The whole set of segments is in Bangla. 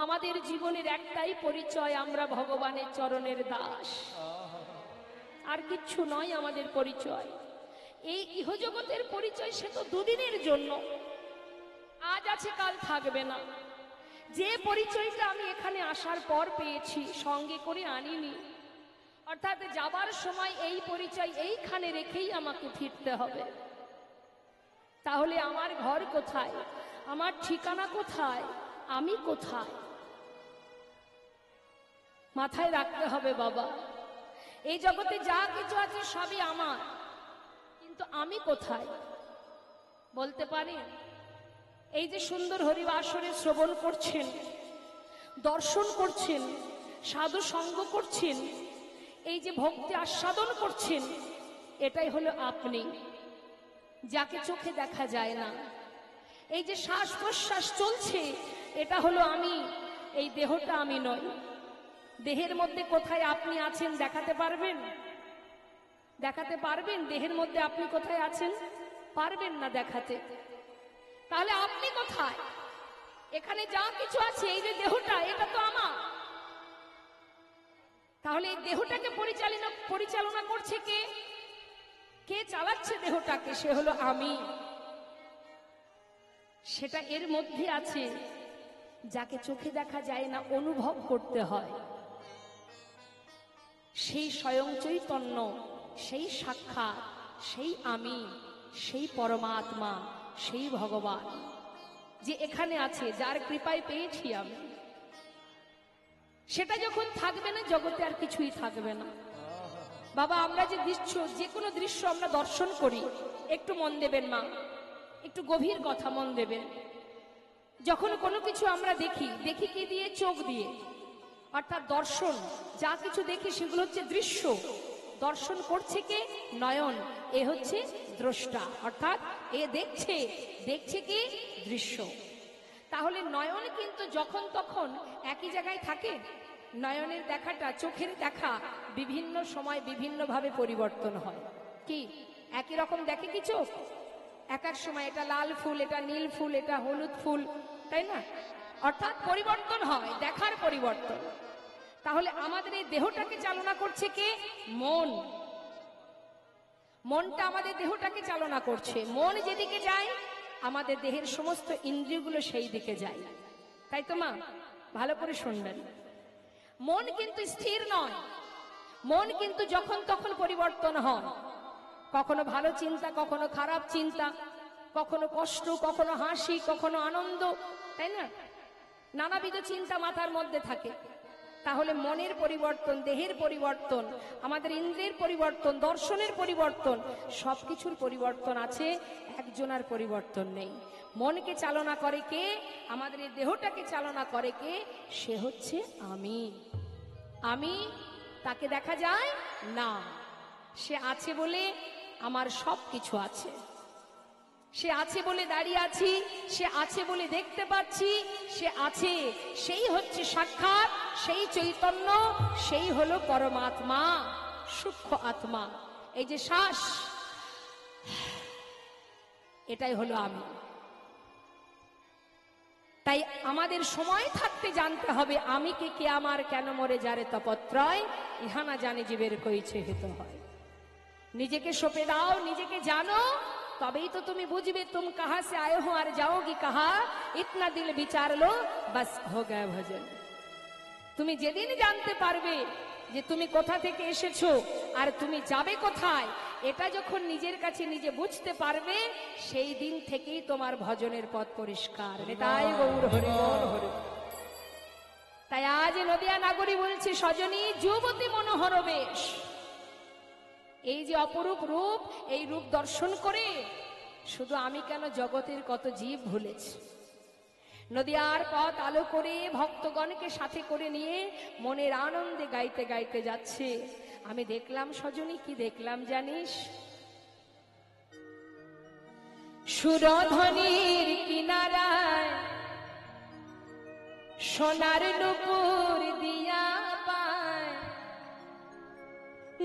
আমাদের জীবনের একটাই পরিচয়, আমরা ভগবানের চরণের দাস, আর কিচ্ছু নয় আমাদের পরিচয়। এই ইহজগতের পরিচয় সে তো দুদিনের জন্য, আজ আছে কাল থাকবে না। যে পরিচয়টা আমি এখানে আসার পর পেয়েছি, সঙ্গে করে আনিনি, অর্থাৎ যাবার সময় এই পরিচয় এইখানে রেখেই আমাকে ফিরতে হবে। তাহলে আমার ঘর কোথায়, আমার ঠিকানা কোথায়, আমি কোথায়, মাথায় রাখতে হবে বাবা। এই জগতে যা কিছু আছে সবই আমার, কিন্তু আমি কোথায় বলতে পারি? এই যে সুন্দর হরিবাসরে শ্রবণ করছেন, দর্শন করছেন, সাধু সঙ্গ করছেন, এই যে ভক্তি আস্বাদন করছেন, এটাই হলো আপনি, যাকে চোখে দেখা যায় না। এই যে শ্বাস প্রশ্বাস চলছে, এটা হলো আমি, এই দেহটা আমি নই। দেহের মধ্যে কোথায় আপনি আছেন দেখাতে পারবেন? দেখাতে পারবেন দেহের মধ্যে আপনি কোথায় আছেন? পারবেন না দেখাতে। তাহলে আপনি কোথায়? এখানে যা কিছু আছে, এই যে দেহটা, এটা তো আমার। তাহলে এই দেহটাকে পরিচালনা করছে কে? কে চালাচ্ছে দেহটাকে? সে হলো আমি। সেটা এর মধ্যে আছে, যাকে চোখে দেখা যায় না, অনুভব করতে হয়। সেই স্বয়ং চৈতন্য, সেই সাক্ষাৎ, সেই আমি, সেই পরমাত্মা, সেই ভগবান যে এখানে আছে, যার কৃপায় পেয়েছি আমি, সেটা যখন থাকবে না, জগতে আর কিছুই থাকবে না। বাবা, আমরা যে কোনো দৃশ্য আমরা দর্শন করি, একটু মন দেবেন মা, একটু গভীর কথা মন দেবেন। যখন কোনো কিছু আমরা দেখি কি দিয়ে? চোখ দিয়ে। অর্থাৎ দর্শন, যা কিছু দেখি সেগুলো হচ্ছে দৃশ্য। দর্শন করছে কে? নয়ন। এ হচ্ছে দ্রষ্টা, অর্থাৎ এ দেখছে কি? দৃশ্য। তাহলে নয়ন কিন্তু যখন তখন একই জায়গায় থাকে? নয়নের দেখাটা, চোখের দেখা বিভিন্ন সময় বিভিন্নভাবে পরিবর্তন হয়। কি একই রকম দেখে কি চোখ? এক এক সময় এটা লাল ফুল, এটা নীল ফুল, এটা হলুদ ফুল, তাই না? অর্থাৎ পরিবর্তন হয়, দেখার পরিবর্তন। তাহলে আমাদের এই দেহটাকে চালনা করছে কে? মন। মনটা আমাদের দেহটাকে চালনা করছে। মন যেদিকে যায়, আমাদের দেহের সমস্ত ইন্দ্রিয়গুলো সেই দিকে যায়। তাই তো মা? ভালো করে শুনবেন। মন কিন্তু স্থির নয়, মন কিন্তু যখন তখন পরিবর্তন হয়। কখনো ভালো চিন্তা, কখনো খারাপ চিন্তা, কখনো কষ্ট, কখনো হাসি, কখনো আনন্দ, তাই না? নানাবিধ চিন্তা মাথার মধ্যে থাকে। তাহলে মনের পরিবর্তন, দেহের পরিবর্তন, আমাদের ইন্দ্রিয়ের পরিবর্তন, দর্শনের পরিবর্তন, সবকিছুর পরিবর্তন আছে, একজনের পরিবর্তন নেই। মনকে চালনা করে কে? আমাদের এই দেহটাকে চালনা করে কে? সে হচ্ছে আমি। আমি, তাকে দেখা যায় না। সে আছে বলে আমার সব কিছু আছে। সে আছে বলে দাঁড়িয়ে আছি, সে আছে বলে দেখতে পাচ্ছি, সে আছে, সেই হচ্ছে সাক্ষাৎ, সেই চৈতন্য, সেই হলো পরমাত্মা, সূক্ষ্ম আত্মা। এই যে শ্বাস, এটাই হলো আমি। তাই আমাদের সময় থাকতে জানতে হবে আমি কে আমার, কেন মরে যারে তপত্রয়, ইহা না জানে জীবের কইছে হিত হয়। নিজেকে সঁপে দাও, নিজেকে জানো, তবেই তো তুমি বুঝবে তুম কাহা সে আয়ে হো আর যাওগি কাহা, ইতনা দিল বিচার লো বাস হো গয়া ভজন। তুমি যেদিন জানতে পারবে যে তুমি কোথা থেকে এসেছো আর তুমি যাবে কোথায়, এটা যখন নিজের কাছে নিজে বুঝতে পারবে, সেই দিন থেকেই তোমার ভজনের পথ পরিষ্কার। তাই গৌর হরি বল হরি। তাই আজ নদিয়া নাগরী বলছে, সজনী যুবতী মনোহর বেশ। এই যে অপরূপ রূপ, এই রূপ দর্শন করে শুধু আমি কেন, জগতের কত জীব ভুলেছে। নদিয়ার পথ আলো করে ভক্তগণকে সাথে করে নিয়ে মনের আনন্দে গাইতে গাইতে যাচ্ছে। আমি দেখলাম সজনী, কি দেখলাম জানিস? সুরধনির কিনারায় সোনার নুপুর দিয়া পায়,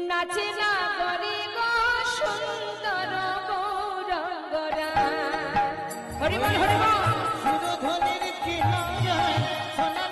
নাচে না করে গো সুন্দর গৌরঙ্গরা। হরি বল হরি বল। সুরধনির কিনারায় সোনার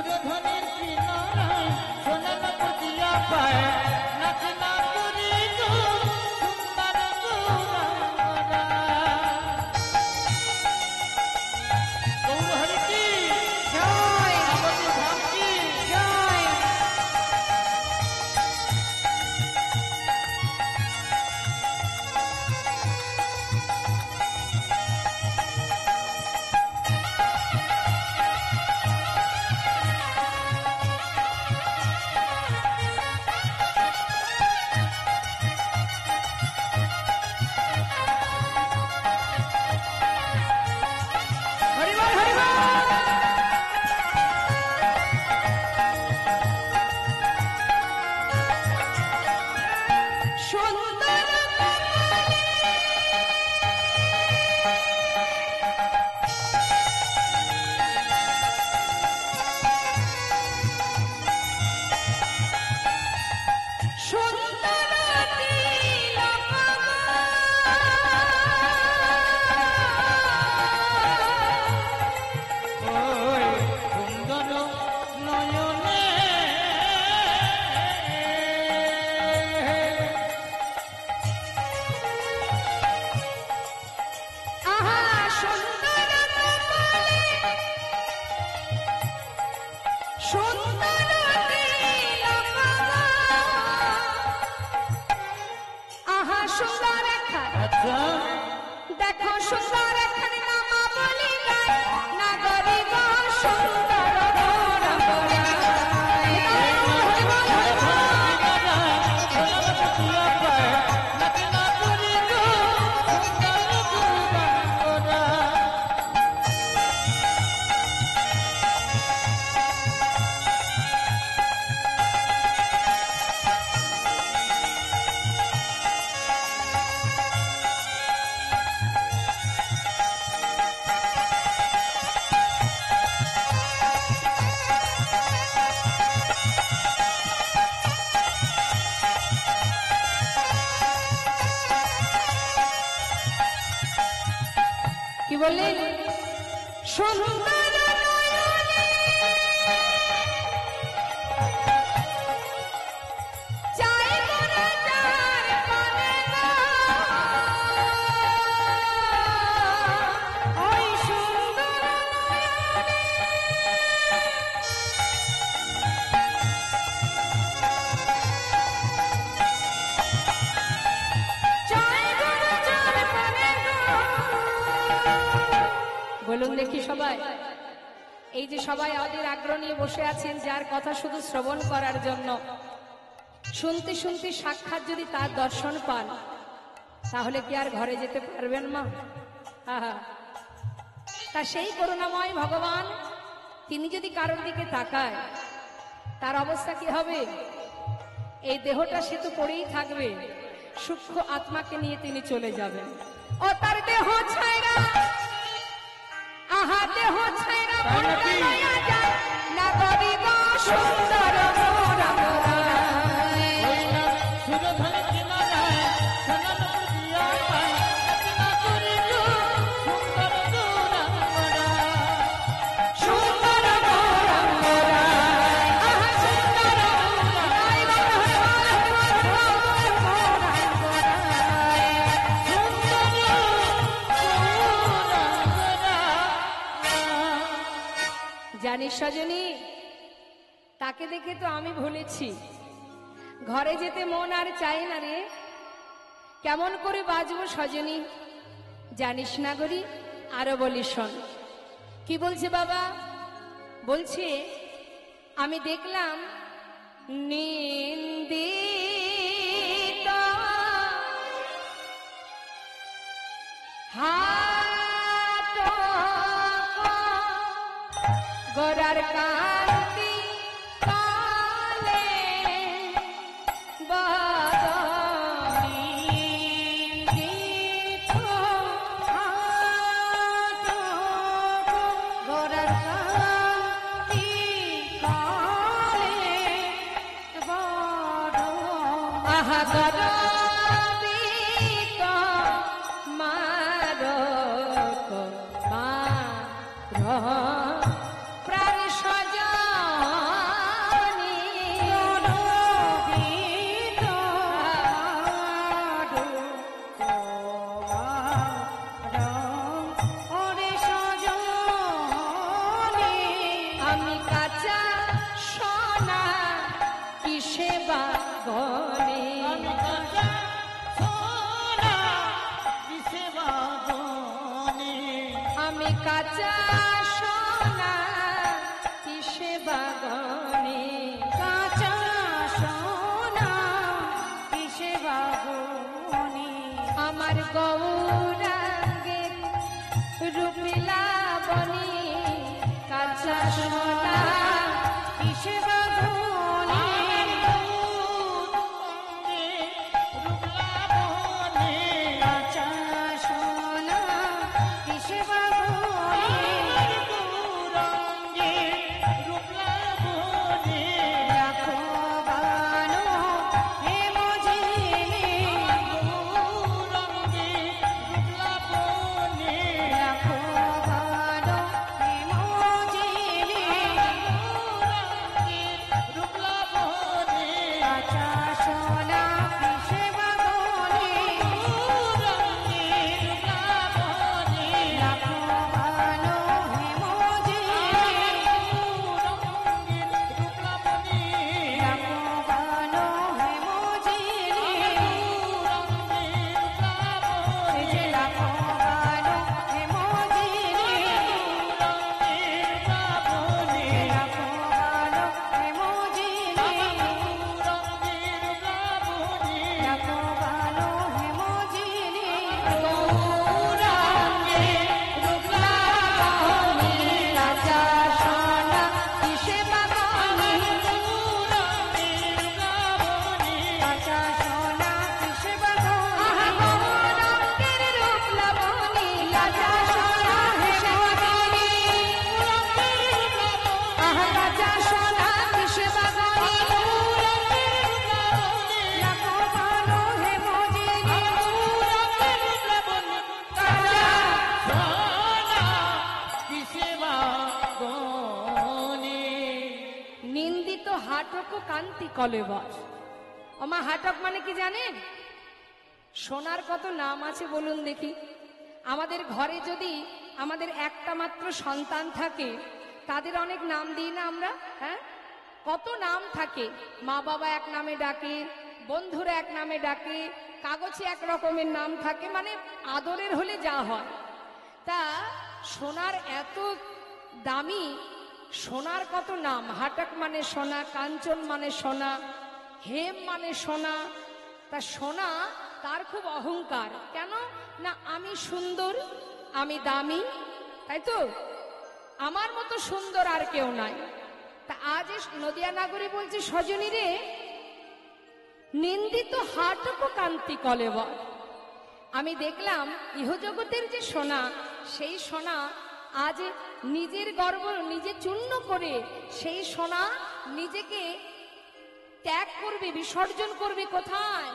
সুরধনির কিনারায় সোনার পুজিয়া পায় নাচনা করি গো সুন্দর গৌরাঙ্গরা। গৌর হরি কি জয় আমাদের ধাম কি জয়। হরি বল হরি বল। সুন্দর সুন্দর তিলক ওই সুন্দর নয়নে আহা সুন্দর সুন্দর তিলক আহা সুন্দর খান আচ্ছা দেখো সুন্দর খান নামা বলি গায় নাগরি গো সুন্দর কি বললেন সুন্দর চাই মোরা যার পানে গো ওই সুন্দর চাই মোরা যার পানে গো। বলুন দেখি সবাই, এই যে সবাই আমাদের আগ্রহ নিয়ে বসে আছেন যার কথা শুধু শ্রবণ করার জন্য, শুনতে শুনতে সাক্ষাৎ যদি তার দর্শন পান তাহলে কি আর ঘরে যেতে পারবেন মা? আহা, তা সেই করুণাময় ভগবান তিনি যদি কারোর দিকে তাকায় তার অবস্থা কি হবে? এই দেহটা সে তো পড়েই থাকবে, সূক্ষ্ম আত্মাকে নিয়ে তিনি চলে যাবেন। ও তার দেহ ছাইরা আহা দেহ ছাইরা মনটা লইয়া যায় নাগরি গো সুন্দর মোরামরায়। সুরধনির কিনারায় সোনার পুজিয়া পায় নাচনা করি গো সুন্দর গৌরাঙ্গরা। সুন্দর মোরামরায় আহা সুন্দর মোরামরায় জানিস সজনী, তাকে দেখে তো আমি ভুলেছি, ঘরে যেতে মন আর চাই না রে। কেমন করে বাজবো সজনী জানিস না গরি? আরো বলি শোন। কি বলছে বাবা? বলছে আমি দেখলাম নিন্দিত হাত গোরার কান্তি কালে বদনিন্দিত হাত গোরার কান্তি কালে বড় আহা গরবিত মারক মার প্রাণ সজন কাঁচা সোনা কিসে বাগানে, কাঁচা সোনা কিসে বাগানে, আমার গৌরাঙ্গে রূপিলা বনি কাঁচা সোনা কিসে বাগানে, কাঁচা সোনা কিসে বাগানে, রাখো বানো হে মজিনে, রাখো বানো হে মজিনে, কাঁচা সোনা কিসে বাগানে, রাখো বানো হে মজিনে, রাখো বানো হে মজিনে, যে রাখো বানো হে মজিনে, রাখো বানো হে মজিনে, রাখো বানো হে মজিনে, গৌরাঙ্গে রূপলা বনি কাঁচা সোনা কিসে বাগানে, কাঁচা সোনা কিসে বাগানে, আহা গৌরাঙ্গের রূপলা বনি কাঁচা সোনা কিসে বাগানে, আহা কাঁচা সোনা কিসে বাগানে, রাখো বানো হে মজিনে, নিন্দিত হাটক কান্তি কলেবর। ওমা হাটক মানে কি জানেন? সোনার কত নাম আছে বলুন দেখি। আমাদের ঘরে যদি আমাদের একটা মাত্র সন্তান থাকে, তাদের অনেক নাম দিই না আমরা? হ্যাঁ, কত নাম থাকে। মা বাবা এক নামে ডাকে, বন্ধুরা এক নামে ডাকে, কাগজে এক রকমের নাম থাকে, মানে আদরের হলে যা হয়। তা সোনার এত দামি, সোনার কত নাম। হাটক মানে সোনা, কাঞ্চন মানে সোনা, হেম মানে সোনা। তা সোনা তার খুব অহংকার। কেন না, আমি সুন্দর, আমি দামি, তাই তো? আমার মতো সুন্দর আর কেউ নাই। তা আজ নদিয়া নাগরী বলছে, সজনী রে, নিন্দিত হাটক কান্তি কলেবর। আমি দেখলাম ইহজগতের যে সোনা, সেই সোনা আজ নিজের গর্ব নিজে চূর্ণ করে সেই সোনা নিজেকে ত্যাগ করবে, বিসর্জন করবে কোথায়?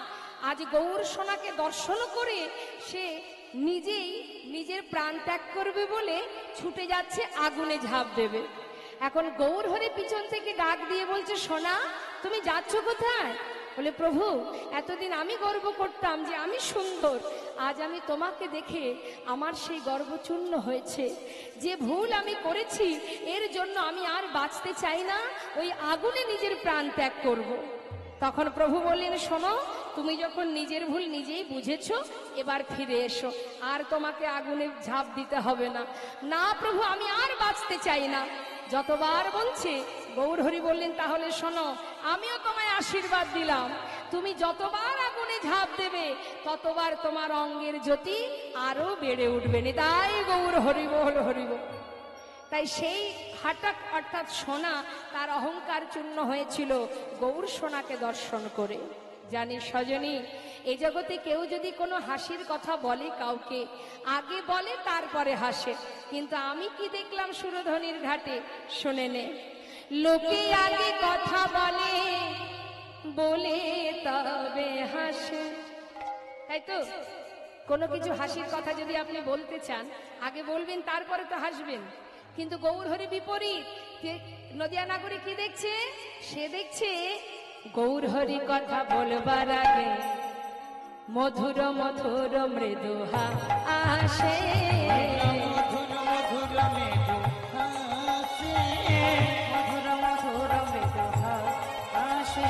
আজ গৌর সোনাকে দর্শন করে সে নিজেই নিজের প্রাণ ত্যাগ করবে বলে ছুটে যাচ্ছে, আগুনে ঝাঁপ দেবে। এখন গৌর হরে পিছন থেকে ডাক দিয়ে বলছে, সোনা তুমি যাচ্ছ কোথায়? বলে, প্রভু এতদিন আমি গর্ব করতাম যে আমি সুন্দর, আজ আমি তোমাকে দেখে আমার সেই গর্ব চূর্ণ হয়েছে। যে ভুল আমি করেছি এর জন্য আমি আর বাঁচতে চাই না, ওই আগুনে নিজের প্রাণ ত্যাগ করব। তখন প্রভু বললেন, শোনো, তুমি যখন নিজের ভুল নিজেই বুঝেছো, এবার ফিরে এসো, আর তোমাকে আগুনে ঝাঁপ দিতে হবে না। না প্রভু, আমি আর বাঁচতে চাই না। যতবার বলছে, গৌরহরি বললেন, তাহলে শোনো, আমিও তোমায় আশীর্বাদ দিলাম, তুমি যতবার আগুনে ঝাঁপ দেবে ততবার তোমার অঙ্গের জ্যোতি আরো বেড়ে উঠবে। তাই গৌর হরি বল, হরি বল। তাই সেই হাটক অর্থাৎ সোনা, তার অহংকার চূর্ণ হয়েছিল গৌর সোনাকে দর্শন করে। জানি সজনী, এই জগতে কেউ যদি কোনো হাসির কথা বলে কাউকে, আগে বলে তারপরে হাসে। কিন্তু আমি কি দেখলাম সুরধনির ঘাটে, শুনে নে। লোকে আগে কথা বলে, বলে তবে হাসে। তাই তো? কোনো কিছু হাসির কথা যদি আপনি বলতে চান, আগে বলবেন তারপরে তো হাসবেন। কিন্তু গৌরহরি বিপরীত। নদিয়া নাগরী কি দেখছে? সে দেখছে গৌরহরি কথা বলবার আগে মধুর মধুর মৃদু আসে, মধুর মধুর মৃদু হাসে, মধুর মধুর মৃদু হাসে।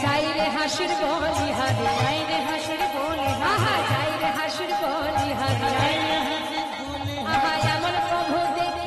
যাই রে হাসির বলি হারে, যাই রে হাসির বলি আহা যাই রে হাসির বলি হারে, যাই রে হাসির বলি আহা এমন প্রভু দেখ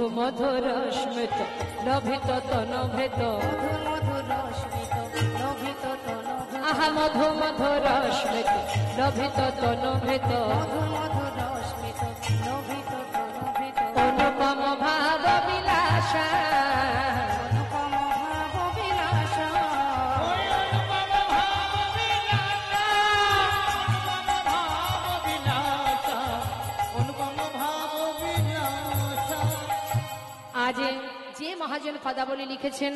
মধু মধুর স্মিত লোভিত তনু ভেদ মধু মধুর স্মিত লোভিত তনু ভেদ আহা মধু মধুর স্মিত লোভিত তনু ভেদ মধু মধুর স্মিত লোভিত তনু ভেদ অনুপম ভাব বিলাসা অনুপম ভাব বিলাসা আজ যে মহাজন পদাবলী লিখেছেন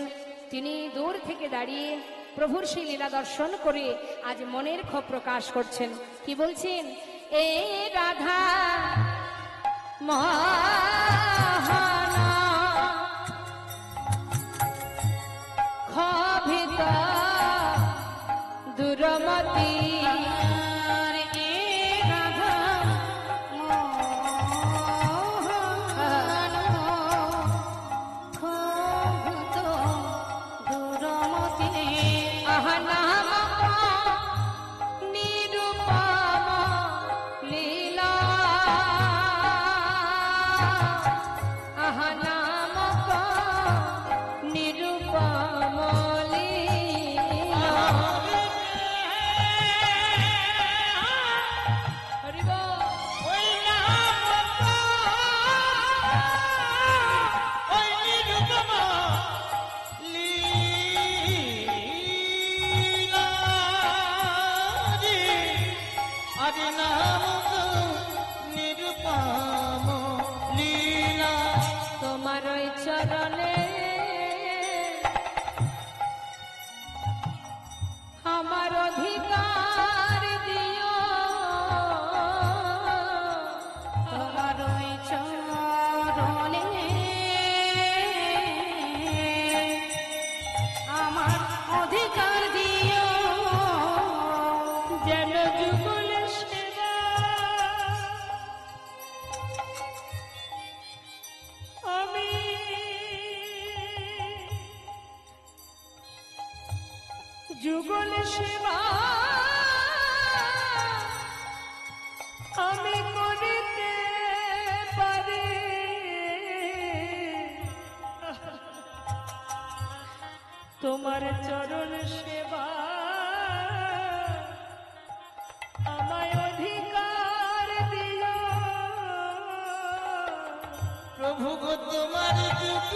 তিনি দূর থেকে দাঁড়িয়ে প্রভুর সেই লীলা দর্শন করে আজ মনের ক্ষোভ প্রকাশ করছেন। কি বলছেন? এ রাধা মহানা ক্ষোভিত দুরমতি যুগল সেবা আমি করিতে পারি তোমার চরণ সেবা আমায় অধিকার দিও প্রভু গো তোমার যুগ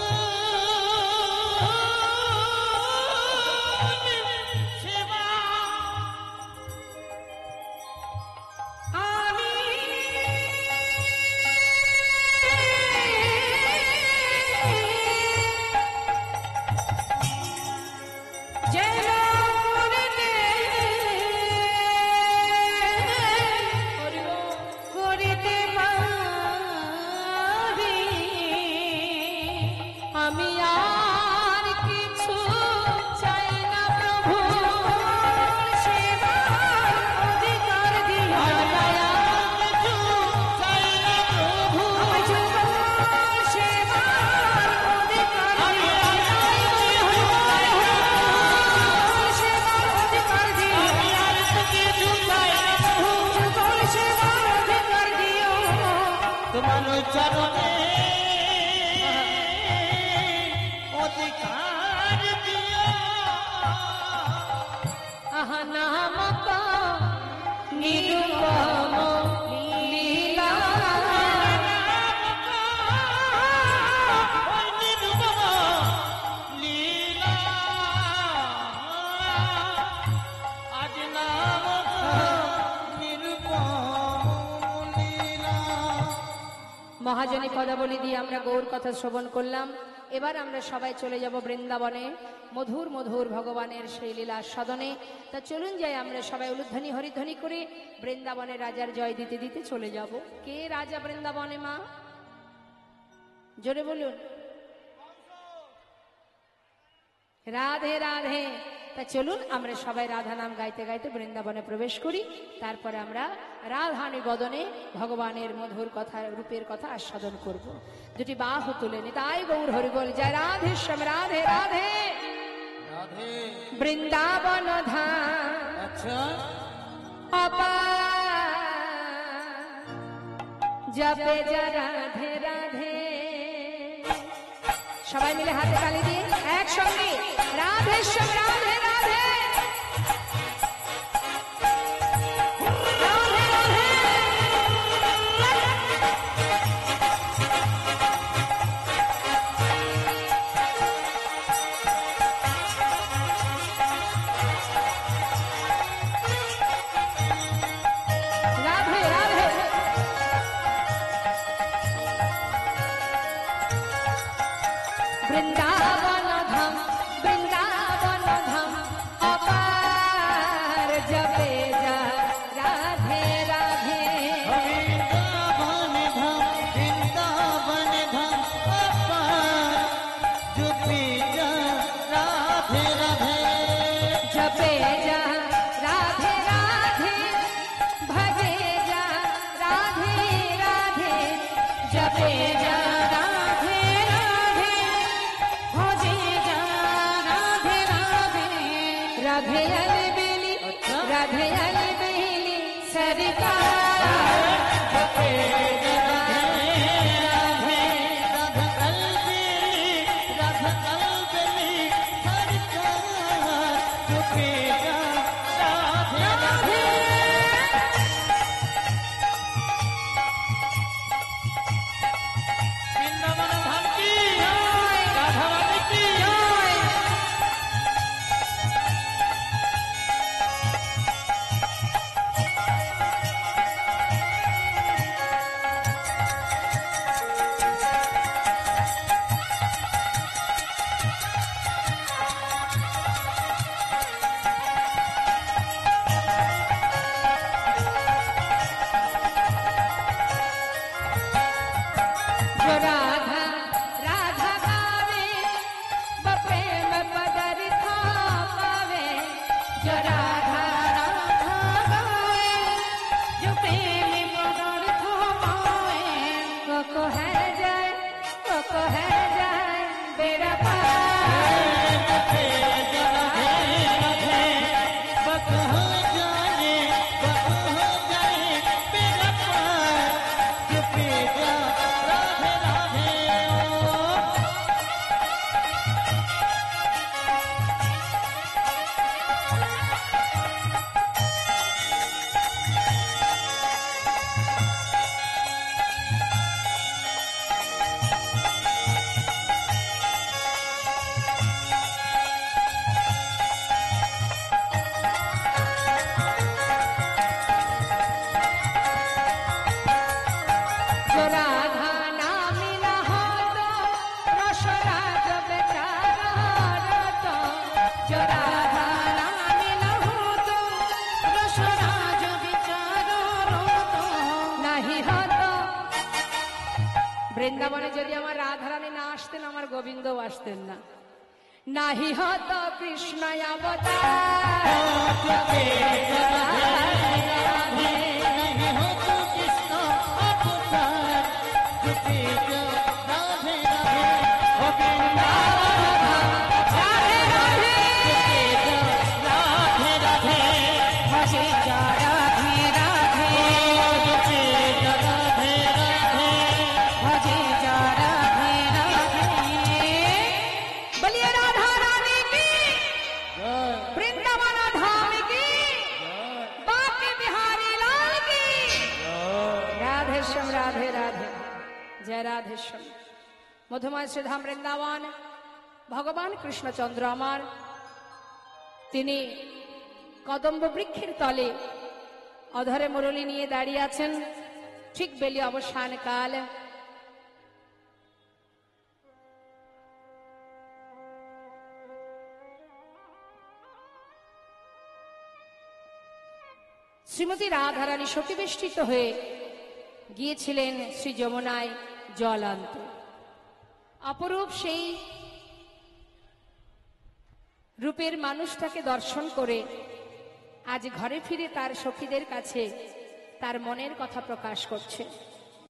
চরণে অধিকার দিও আহা নামক নিরুপম লীলা নিরুপম লীলা আজ নামক নিরুপম লীলা। মহাজনী পদাবলী দিয়ে আমরা গৌর কথা শ্রবণ করলাম। এবার আমরা সবাই চলে যাব বৃন্দাবনে, মধুর মধুর ভগবানের সেই লীলা সদনে। তা চলুন যাই আমরা সবাই উলুধ্বনি হরিধ্বনি করে বৃন্দাবনে রাজার জয় দিতে দিতে চলে যাব। কে রাজা বৃন্দাবনে মা? জোরে বলুন। রাধে রাধে। তা চলুন আমরা সবাই রাধা নাম গাইতে গাইতে বৃন্দাবনে প্রবেশ করি। তারপরে আমরা রাধা নিবেদনে ভগবানের মধুর কথা রূপের কথা আস্বাদন করব। দুটি বাহু তুলে নি তাই গৌর হরি বল জয় রাধে শ্যাম রাধে রাধে রাধে বৃন্দাবন ধাম আচ্ছা অপার জপে যা রাধে রাধে সবাই মিলে হাতে তালি দিয়ে একসঙ্গে রাধেশ্বর রাধে রাধে রাধে রাধে। রাধে রাধে। বৃন্দাবন ধাম বৃন্দাবন ধাম অপার জপে যা রাধে রাধে। वृंदावन धाम वृंदावन धाम अपार जुपी जा राधे राधे जपे जा राधे राधे भजे जा राधे राधे जपे जा राधे राधे भजे जा राधे राधे। राधे अलबेली राधे अलबेली सरिता जपे राधे राधे राधा अलबेली राधा अलबेली सरकार जुपी जा राधे राधे। वृंदावन धाम की राधा रानी की जो राधा राधा गावे बप्रेम पदरिथा पावे। जो राधा राधा गावे जो प्रेम पदरिथा पावे। को है जाए बेड़ा पार। बक हो जाए मेरा पार जुपी जा राधे राधे ओ। जो राधा ना मिला हो तो रसराज बेचारा रोता। जो राधा ना मिला हो तो रसराज बेचारा रोता। नहीं हो तो বৃন্দাবনে যদি আমার রাধারানী না আসতেন আমার গোবিন্দও আসতেন না। নাহি হত কৃষ্ণ অবতার जुपी जा राधे राधे नहीं हो तो किसका अवतार जुपी जा राधे राधे ओ वृंदावन राधे राधे राधे राधे भजे जा राधे राधे जुपी जा राधे राधे भजे जा राधे राधे। बोलिए राधा रानी की जय वृंदावन धाम की बाकी बिहारी लाल की राधेश्याम राधे राधे जय राधेश्याम। মধুময় শ্রীধাম বৃন্দাবন ভগবান কৃষ্ণচন্দ্র আমার তিনি কদম্ব বৃক্ষের তলে অধরে মুরলী নিয়ে দাঁড়িয়ে আছেন। ঠিক বেলি অবসান কাল শ্রীমতী রাধারানী শোকবেষ্টিত হয়ে গিয়েছিলেন শ্রী যমুনায় জল আনতে। অপরূপ সেই রূপের মানুষটাকে দর্শন করে আজ ঘরে ফিরে তার সখীদের কাছে তার মনের কথা প্রকাশ করছে।